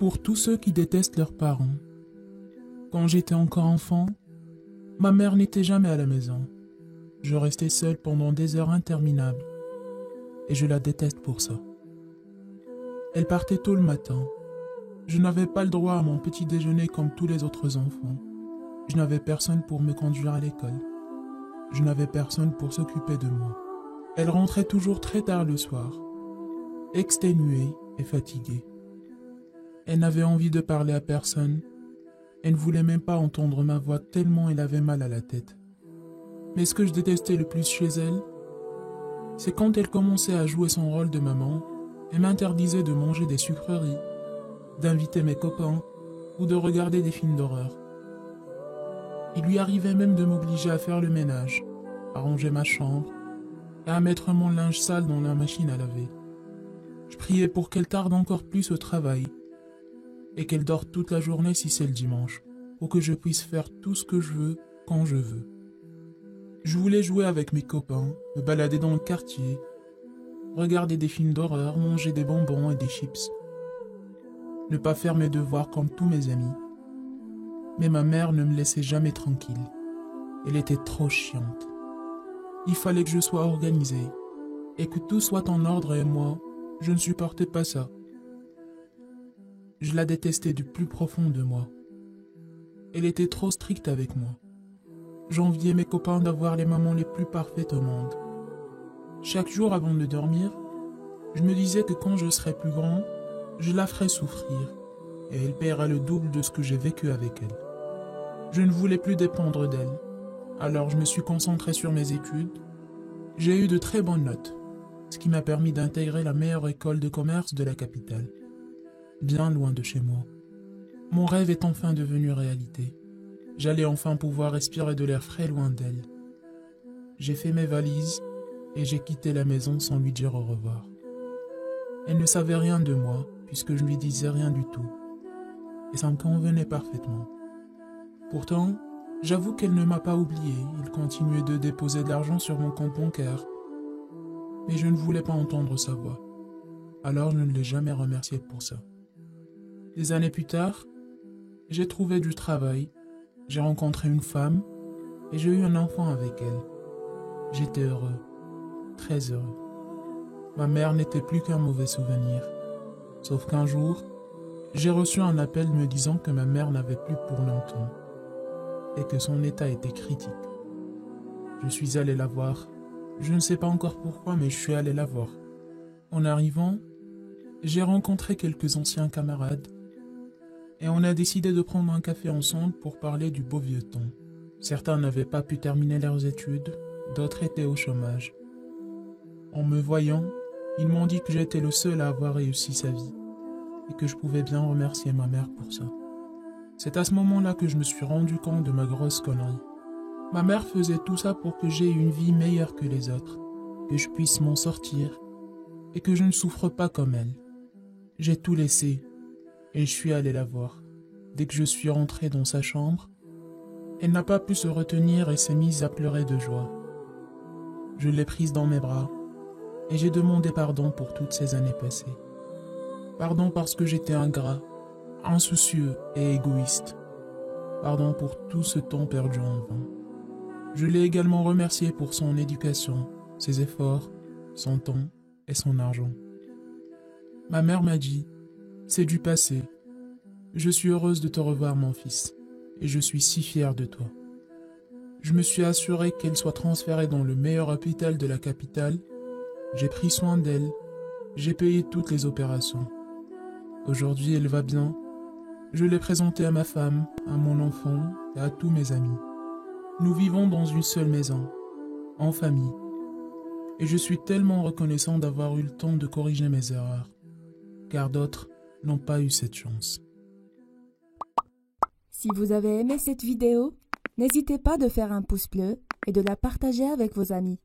pour tous ceux qui détestent leurs parents. Quand j'étais encore enfant, ma mère n'était jamais à la maison. Je restais seul pendant des heures interminables. Et je la déteste pour ça. Elle partait tôt le matin. Je n'avais pas le droit à mon petit déjeuner comme tous les autres enfants. Je n'avais personne pour me conduire à l'école. Je n'avais personne pour s'occuper de moi. Elle rentrait toujours très tard le soir, exténuée et fatiguée. Elle n'avait envie de parler à personne. Elle ne voulait même pas entendre ma voix tellement elle avait mal à la tête. Mais ce que je détestais le plus chez elle, c'est quand elle commençait à jouer son rôle de maman et m'interdisait de manger des sucreries, d'inviter mes copains ou de regarder des films d'horreur. Il lui arrivait même de m'obliger à faire le ménage, à ranger ma chambre et à mettre mon linge sale dans la machine à laver. Je priais pour qu'elle tarde encore plus au travail et qu'elle dorme toute la journée si c'est le dimanche, pour que je puisse faire tout ce que je veux quand je veux. Je voulais jouer avec mes copains, me balader dans le quartier, regarder des films d'horreur, manger des bonbons et des chips. Ne pas faire mes devoirs comme tous mes amis. Mais ma mère ne me laissait jamais tranquille. Elle était trop chiante. Il fallait que je sois organisé et que tout soit en ordre et moi, je ne supportais pas ça. Je la détestais du plus profond de moi. Elle était trop stricte avec moi. J'enviais mes copains d'avoir les mamans les plus parfaites au monde. Chaque jour avant de dormir, je me disais que quand je serais plus grand, je la ferais souffrir et elle paiera le double de ce que j'ai vécu avec elle. Je ne voulais plus dépendre d'elle, alors je me suis concentré sur mes études. J'ai eu de très bonnes notes, ce qui m'a permis d'intégrer la meilleure école de commerce de la capitale, bien loin de chez moi. Mon rêve est enfin devenu réalité. J'allais enfin pouvoir respirer de l'air frais loin d'elle. J'ai fait mes valises et j'ai quitté la maison sans lui dire au revoir. Elle ne savait rien de moi puisque je ne lui disais rien du tout. Et ça me convenait parfaitement. Pourtant, j'avoue qu'elle ne m'a pas oublié. Il continuait de déposer de l'argent sur mon compte bancaire. Mais je ne voulais pas entendre sa voix. Alors je ne l'ai jamais remerciée pour ça. Des années plus tard, j'ai trouvé du travail. J'ai rencontré une femme et j'ai eu un enfant avec elle. J'étais heureux, très heureux. Ma mère n'était plus qu'un mauvais souvenir. Sauf qu'un jour, j'ai reçu un appel me disant que ma mère n'avait plus pour longtemps et que son état était critique. Je suis allé la voir. Je ne sais pas encore pourquoi, mais je suis allé la voir. En arrivant, j'ai rencontré quelques anciens camarades et on a décidé de prendre un café ensemble pour parler du beau vieux temps. Certains n'avaient pas pu terminer leurs études, d'autres étaient au chômage. En me voyant, ils m'ont dit que j'étais le seul à avoir réussi sa vie et que je pouvais bien remercier ma mère pour ça. C'est à ce moment-là que je me suis rendu compte de ma grosse connerie. Ma mère faisait tout ça pour que j'aie une vie meilleure que les autres, que je puisse m'en sortir et que je ne souffre pas comme elle. J'ai tout laissé et je suis allé la voir. Dès que je suis rentré dans sa chambre, elle n'a pas pu se retenir et s'est mise à pleurer de joie. Je l'ai prise dans mes bras et j'ai demandé pardon pour toutes ces années passées. Pardon parce que j'étais ingrat, insoucieux et égoïste. Pardon pour tout ce temps perdu en vain. Je l'ai également remercié pour son éducation, ses efforts, son temps et son argent. Ma mère m'a dit « C'est du passé. Je suis heureuse de te revoir, mon fils, et je suis si fière de toi. » Je me suis assuré qu'elle soit transférée dans le meilleur hôpital de la capitale. J'ai pris soin d'elle. J'ai payé toutes les opérations. Aujourd'hui, elle va bien. Je l'ai présentée à ma femme, à mon enfant et à tous mes amis. Nous vivons dans une seule maison, en famille. Et je suis tellement reconnaissant d'avoir eu le temps de corriger mes erreurs, car d'autres n'ont pas eu cette chance. Si vous avez aimé cette vidéo, n'hésitez pas de faire un pouce bleu et de la partager avec vos amis.